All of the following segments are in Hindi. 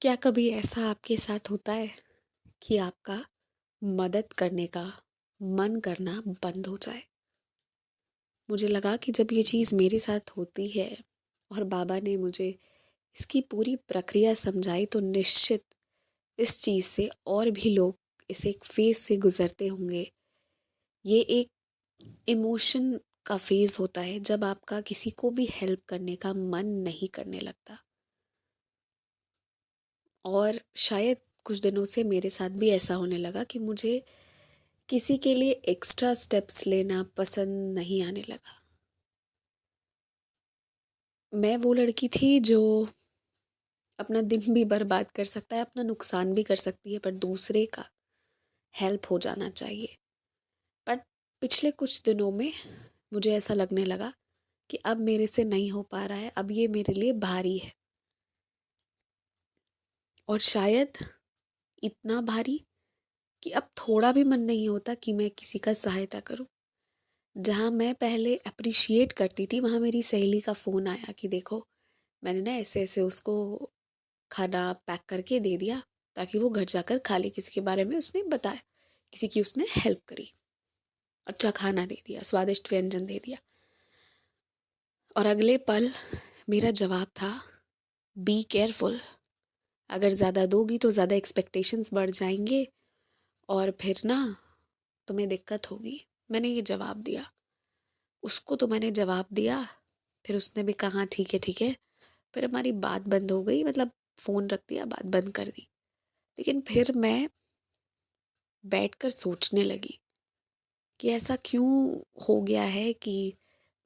क्या कभी ऐसा आपके साथ होता है कि आपका मदद करने का मन करना बंद हो जाए? मुझे लगा कि जब ये चीज़ मेरे साथ होती है और बाबा ने मुझे इसकी पूरी प्रक्रिया समझाई तो निश्चित इस चीज़ से और भी लोग इस एक फेज़ से गुज़रते होंगे। ये एक इमोशन का फेज़ होता है जब आपका किसी को भी हेल्प करने का मन नहीं करने लगता। और शायद कुछ दिनों से मेरे साथ भी ऐसा होने लगा कि मुझे किसी के लिए एक्स्ट्रा स्टेप्स लेना पसंद नहीं आने लगा। मैं वो लड़की थी जो अपना दिन भी बर्बाद कर सकता है, अपना नुकसान भी कर सकती है, पर दूसरे का हेल्प हो जाना चाहिए। बट पिछले कुछ दिनों में मुझे ऐसा लगने लगा कि अब मेरे से नहीं हो पा रहा है, अब ये मेरे लिए भारी है। और शायद इतना भारी कि अब थोड़ा भी मन नहीं होता कि मैं किसी का सहायता करूं। जहाँ मैं पहले अप्रिशिएट करती थी, वहाँ मेरी सहेली का फ़ोन आया कि देखो, मैंने ना ऐसे-ऐसे उसको खाना पैक करके दे दिया ताकि वो घर जाकर खा ले। किसी के बारे में उसने बताया, किसी की उसने हेल्प करी, अच्छा खाना दे दिया, स्वादिष्ट व्यंजन दे दिया। और अगले पल मेरा जवाब था, बी केयरफुल। अगर ज़्यादा दोगी तो ज़्यादा एक्सपेक्टेशंस बढ़ जाएंगे और फिर ना तुम्हें दिक्कत होगी। मैंने ये जवाब दिया उसको, तो मैंने जवाब दिया। फिर उसने भी कहा ठीक है ठीक है। फिर हमारी बात बंद हो गई, मतलब फ़ोन रख दिया, बात बंद कर दी। लेकिन फिर मैं बैठकर सोचने लगी कि ऐसा क्यों हो गया है कि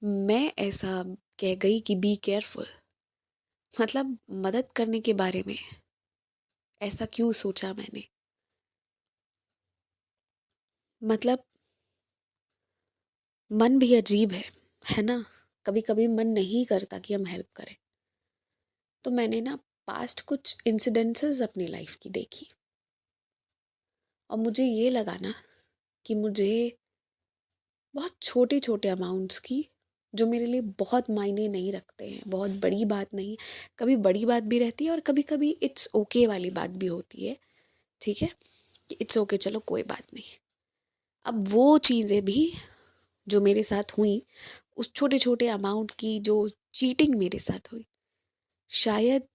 मैं ऐसा कह गई कि बी केयरफुल। मतलब मदद करने के बारे में ऐसा क्यों सोचा मैंने। मतलब मन भी अजीब है ना? कभी कभी मन नहीं करता कि हम हेल्प करें। तो मैंने ना पास्ट कुछ इंसिडेंसेस अपनी लाइफ की देखी और मुझे ये लगा ना कि मुझे बहुत छोटे छोटे अमाउंट्स की, जो मेरे लिए बहुत मायने नहीं रखते हैं, बहुत बड़ी बात नहीं, कभी बड़ी बात भी रहती है और कभी कभी इट्स ओके वाली बात भी होती है। ठीक है कि इट्स ओके, चलो कोई बात नहीं। अब वो चीज़ें भी जो मेरे साथ हुई, उस छोटे छोटे अमाउंट की जो चीटिंग मेरे साथ हुई, शायद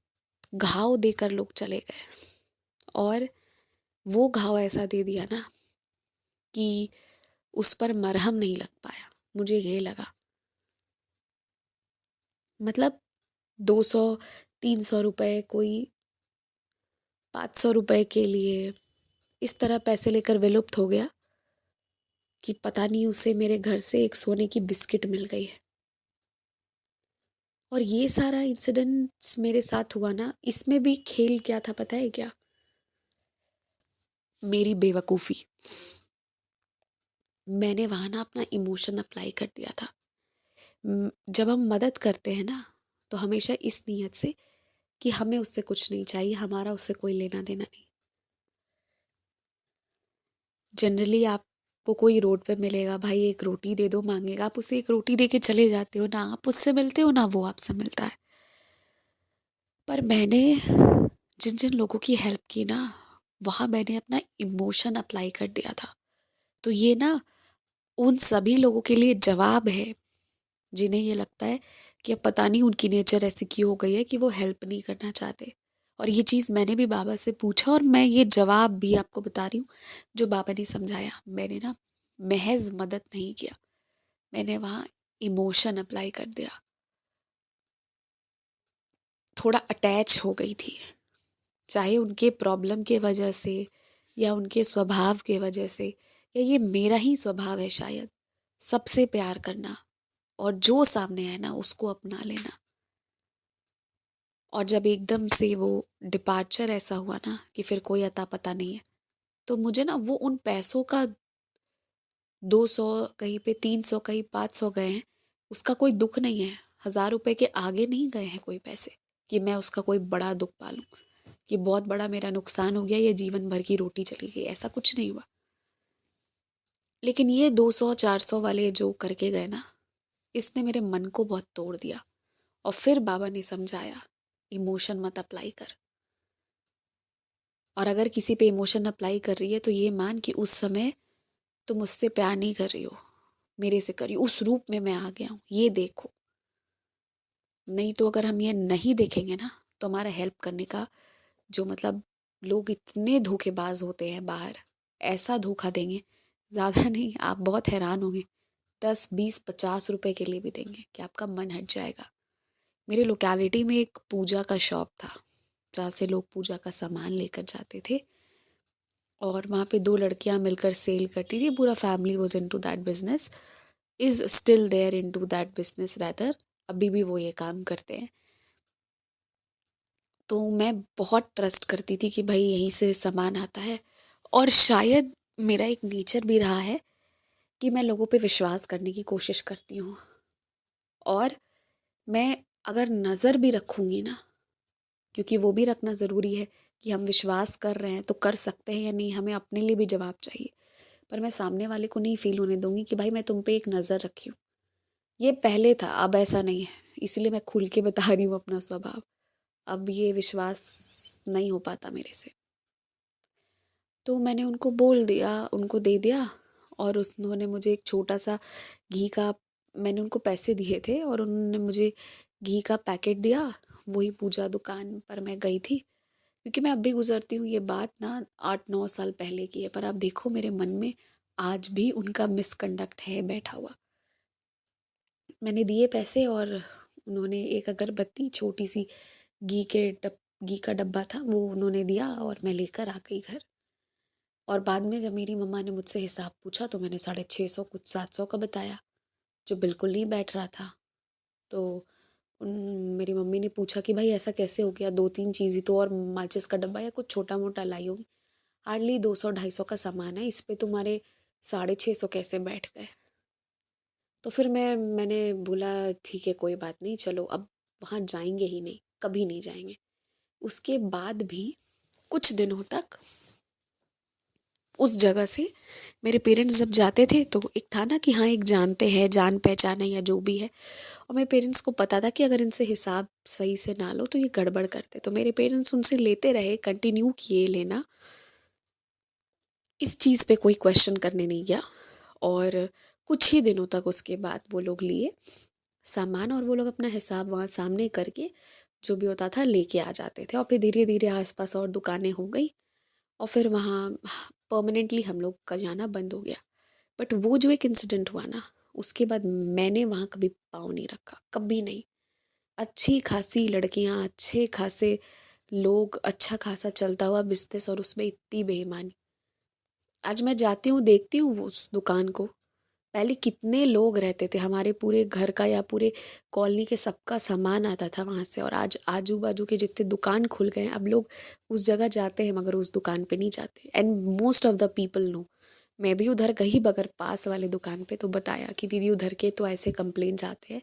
घाव देकर लोग चले गए। और वो घाव ऐसा दे दिया ना कि उस पर मरहम नहीं लग पाया। मुझे ये लगा, मतलब 200-300 रुपए, कोई 500 रुपए के लिए इस तरह पैसे लेकर विलुप्त हो गया कि पता नहीं उसे मेरे घर से एक सोने की बिस्किट मिल गई है। और ये सारा इंसिडेंट्स मेरे साथ हुआ ना, इसमें भी खेल क्या था पता है क्या? मेरी बेवकूफ़ी। मैंने वहाँ ना अपना इमोशन अप्लाई कर दिया था। जब हम मदद करते हैं ना, तो हमेशा इस नीयत से कि हमें उससे कुछ नहीं चाहिए, हमारा उससे कोई लेना देना नहीं। जनरली आपको कोई रोड पे मिलेगा, भाई एक रोटी दे दो मांगेगा, आप उसे एक रोटी दे के चले जाते हो ना, आप उससे मिलते हो ना वो आपसे मिलता है। पर मैंने जिन जिन लोगों की हेल्प की ना, वहाँ मैंने अपना इमोशन अप्लाई कर दिया था। तो ये ना उन सभी लोगों के लिए जवाब है जिन्हें ये लगता है कि अब पता नहीं उनकी नेचर ऐसी क्यों हो गई है कि वो हेल्प नहीं करना चाहते। और ये चीज़ मैंने भी बाबा से पूछा और मैं ये जवाब भी आपको बता रही हूँ जो बाबा ने समझाया। मैंने ना महज मदद नहीं किया, मैंने वहाँ इमोशन अप्लाई कर दिया। थोड़ा अटैच हो गई थी, चाहे उनके प्रॉब्लम के वजह से या उनके स्वभाव के वजह से, या ये मेरा ही स्वभाव है शायद, सबसे प्यार करना और जो सामने है ना उसको अपना लेना। और जब एकदम से वो डिपार्चर ऐसा हुआ ना कि फिर कोई अता पता नहीं है, तो मुझे ना वो उन पैसों का 200 कहीं पे 300 कहीं 500 गए हैं, उसका कोई दुख नहीं है। 1000 रुपए के आगे नहीं गए हैं कोई पैसे कि मैं उसका कोई बड़ा दुख पालूं कि बहुत बड़ा मेरा नुकसान हो गया, ये जीवन भर की रोटी चली गई, ऐसा कुछ नहीं हुआ। लेकिन ये 200-400 वाले जो करके गए ना, इसने मेरे मन को बहुत तोड़ दिया। और फिर बाबा ने समझाया, इमोशन मत अप्लाई कर। और अगर किसी पे इमोशन अप्लाई कर रही है तो ये मान कि उस समय तुम मुझसे प्यार नहीं कर रही हो, मेरे से कर रही हो, उस रूप में मैं आ गया हूँ, ये देखो। नहीं तो अगर हम ये नहीं देखेंगे ना तो हमारा हेल्प करने का जो मतलब, लोग इतने धोखेबाज होते हैं बाहर, ऐसा धोखा देंगे, ज़्यादा नहीं, आप बहुत हैरान होंगे, 10 20 50 रुपए के लिए भी देंगे कि आपका मन हट जाएगा। मेरे लोकेलिटी में एक पूजा का शॉप था जहाँ से लोग पूजा का सामान लेकर जाते थे, और वहाँ पे 2 लड़कियाँ मिलकर सेल करती थी। पूरा family was into that business, is still there into that business rather, अभी भी वो ये काम करते हैं। तो मैं बहुत ट्रस्ट करती थी कि भाई यहीं से सामान आता है, और शायद मेरा एक नेचर भी रहा है कि मैं लोगों पे विश्वास करने की कोशिश करती हूँ। और मैं अगर नज़र भी रखूँगी ना, क्योंकि वो भी रखना ज़रूरी है कि हम विश्वास कर रहे हैं तो कर सकते हैं या नहीं, हमें अपने लिए भी जवाब चाहिए। पर मैं सामने वाले को नहीं फ़ील होने दूँगी कि भाई मैं तुम पे एक नज़र रखी हूँ। ये पहले था, अब ऐसा नहीं है, इसलिए मैं खुल के बता रही हूँ अपना स्वभाव। अब ये विश्वास नहीं हो पाता मेरे से। तो मैंने उनको बोल दिया, उनको दे दिया, और उन्होंने मुझे एक छोटा सा घी का, मैंने उनको पैसे दिए थे और उन्होंने मुझे घी का पैकेट दिया। वही पूजा दुकान पर मैं गई थी, क्योंकि मैं अब भी गुजरती हूँ, ये बात ना 8 9 साल पहले की है, पर आप देखो मेरे मन में आज भी उनका मिसकंडक्ट है बैठा हुआ। मैंने दिए पैसे और उन्होंने एक अगरबत्ती छोटी सी, घी का डब्बा था, वो उन्होंने दिया और मैं लेकर आ गई घर। और बाद में जब मेरी मम्मा ने मुझसे हिसाब पूछा तो मैंने 650 कुछ 700 का बताया, जो बिल्कुल नहीं बैठ रहा था। तो उन मेरी मम्मी ने पूछा कि भाई ऐसा कैसे हो गया, 2 3 चीज़ ही तो, और माचिस का डब्बा या कुछ छोटा मोटा लाई होगी, हार्डली 200 250 का सामान है, इस पे तुम्हारे 650 कैसे बैठ गए। तो फिर मैंने बोला ठीक है कोई बात नहीं, चलो अब वहाँ जाएंगे ही नहीं, कभी नहीं जाएंगे। उसके बाद भी कुछ दिनों तक उस जगह से मेरे पेरेंट्स जब जाते थे तो एक था ना कि हाँ एक जानते हैं, जान पहचान है या जो भी है, और मेरे पेरेंट्स को पता था कि अगर इनसे हिसाब सही से ना लो तो ये गड़बड़ करते, तो मेरे पेरेंट्स उनसे लेते रहे, कंटिन्यू किए लेना, इस चीज़ पे कोई क्वेश्चन करने नहीं गया। और कुछ ही दिनों तक उसके बाद वो लोग लिए सामान, और वो लोग अपना हिसाब वहाँ सामने करके जो भी होता था लेके आ जाते थे, और फिर धीरे धीरे आसपास और दुकानें हो गई, और फिर वहाँ परमानेंटली हम लोग का जाना बंद हो गया। बट वो जो एक इंसिडेंट हुआ ना, उसके बाद मैंने वहाँ कभी पाँव नहीं रखा, कभी नहीं। अच्छी खासी लड़कियाँ, अच्छे खासे लोग, अच्छा खासा चलता हुआ बिजनेस, और उसमें इतनी बेईमानी। आज मैं जाती हूँ, देखती हूँ वो उस दुकान को, पहले कितने लोग रहते थे, हमारे पूरे घर का या पूरे कॉलोनी के सबका सामान आता था वहाँ से, और आज आजू बाजू के जितने दुकान खुल गए हैं, अब लोग उस जगह जाते हैं मगर उस दुकान पे नहीं जाते, and most of the people know. मैं भी उधर गई बगर पास वाले दुकान पे, तो बताया कि दीदी उधर के तो ऐसे कंप्लेंट्स आते हैं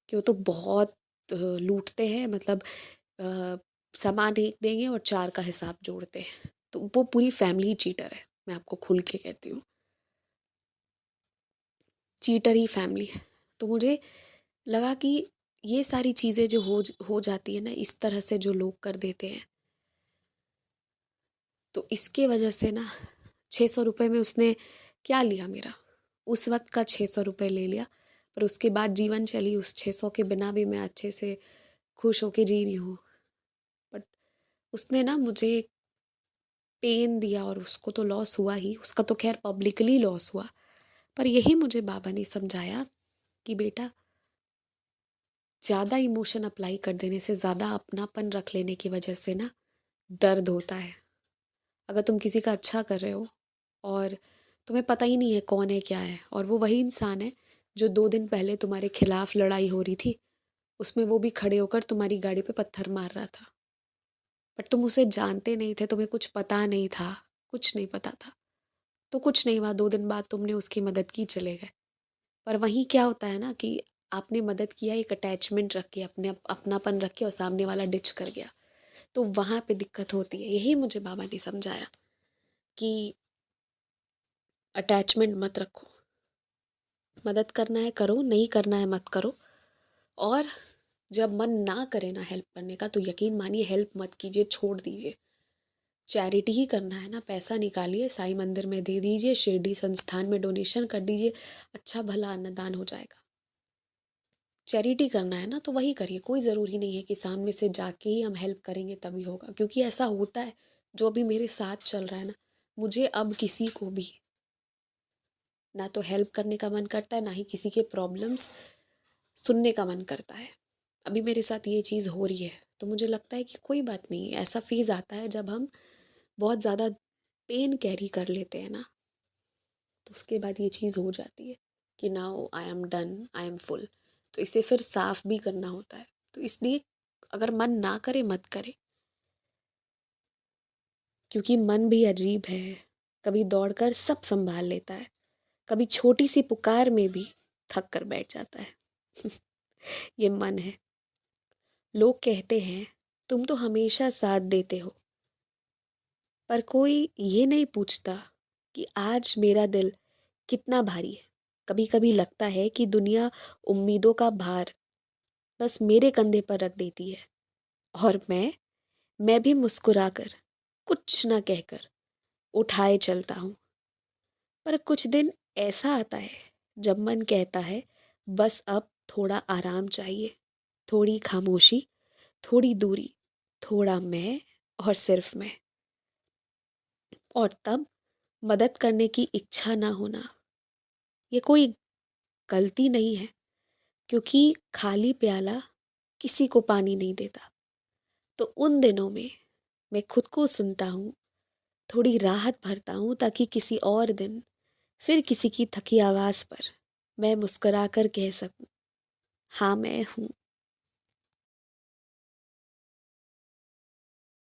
कि वो तो बहुत लूटते हैं, मतलब अ, सामान एक देंगे और 4 का हिसाब जोड़ते हैं, तो वो पूरी फैमिली चीटर है, मैं आपको खुल के कहती हूँ, चीटर ही फैमिली है। तो मुझे लगा कि ये सारी चीज़ें जो हो जाती है ना, इस तरह से जो लोग कर देते हैं, तो इसके वजह से ना 600 रुपये में उसने क्या लिया मेरा, उस वक्त का 600 रुपये ले लिया, पर उसके बाद जीवन चली, उस 600 के बिना भी मैं अच्छे से खुश होके जी रही हूँ। बट उसने ना मुझे पेन दिया, और उसको तो लॉस हुआ ही, उसका तो खैर पब्लिकली लॉस हुआ, पर यही मुझे बाबा ने समझाया कि बेटा, ज़्यादा इमोशन अप्लाई कर देने से, ज़्यादा अपनापन रख लेने की वजह से ना दर्द होता है। अगर तुम किसी का अच्छा कर रहे हो और तुम्हें पता ही नहीं है कौन है क्या है, और वो वही इंसान है जो 2 दिन पहले तुम्हारे खिलाफ लड़ाई हो रही थी, उसमें वो भी खड़े होकर तुम्हारी गाड़ी पे पत्थर मार रहा था, बट तुम उसे जानते नहीं थे, तुम्हें कुछ पता नहीं था, कुछ नहीं पता था, तो कुछ नहीं हुआ, 2 दिन बाद तुमने उसकी मदद की, चले गए। पर वहीं क्या होता है ना कि आपने मदद किया एक अटैचमेंट रख के, अपने अपनापन रख के, और सामने वाला डिच कर गया, तो वहाँ पे दिक्कत होती है। यही मुझे बाबा ने समझाया कि अटैचमेंट मत रखो, मदद करना है करो, नहीं करना है मत करो। और जब मन ना करे ना हेल्प करने का, तो यकीन मानिए हेल्प मत कीजिए, छोड़ दीजिए। चैरिटी ही करना है ना, पैसा निकालिए, साईं मंदिर में दे दीजिए, शिरडी संस्थान में डोनेशन कर दीजिए, अच्छा भला अन्नदान हो जाएगा। चैरिटी करना है ना तो वही करिए, कोई ज़रूरी नहीं है कि सामने से जाके ही हम हेल्प करेंगे तभी होगा, क्योंकि ऐसा होता है जो अभी मेरे साथ चल रहा है ना, मुझे अब किसी को भी ना तो हेल्प करने का मन करता है, ना ही किसी के प्रॉब्लम्स सुनने का मन करता है। अभी मेरे साथ ये चीज़ हो रही है तो मुझे लगता है कि कोई बात नहीं, ऐसा फेज़ आता है जब हम बहुत ज़्यादा पेन कैरी कर लेते हैं ना, तो उसके बाद ये चीज़ हो जाती है कि now I am done, I am full. तो इसे फिर साफ भी करना होता है, तो इसलिए अगर मन ना करे मत करे, क्योंकि मन भी अजीब है, कभी दौड़कर सब संभाल लेता है, कभी छोटी सी पुकार में भी थक कर बैठ जाता है। ये मन है। लोग कहते हैं तुम तो हमेशा साथ देते हो, पर कोई ये नहीं पूछता कि आज मेरा दिल कितना भारी है। कभी कभी लगता है कि दुनिया उम्मीदों का भार बस मेरे कंधे पर रख देती है, और मैं भी मुस्कुराकर कुछ ना कहकर उठाए चलता हूँ। पर कुछ दिन ऐसा आता है जब मन कहता है बस अब थोड़ा आराम चाहिए, थोड़ी खामोशी, थोड़ी दूरी, थोड़ा मैं और सिर्फ मैं। और तब मदद करने की इच्छा ना होना ये कोई गलती नहीं है, क्योंकि खाली प्याला किसी को पानी नहीं देता। तो उन दिनों में मैं खुद को सुनता हूँ, थोड़ी राहत भरता हूँ, ताकि किसी और दिन फिर किसी की थकी आवाज़ पर मैं मुस्कुरा कर कह सकूँ, हाँ मैं हूँ।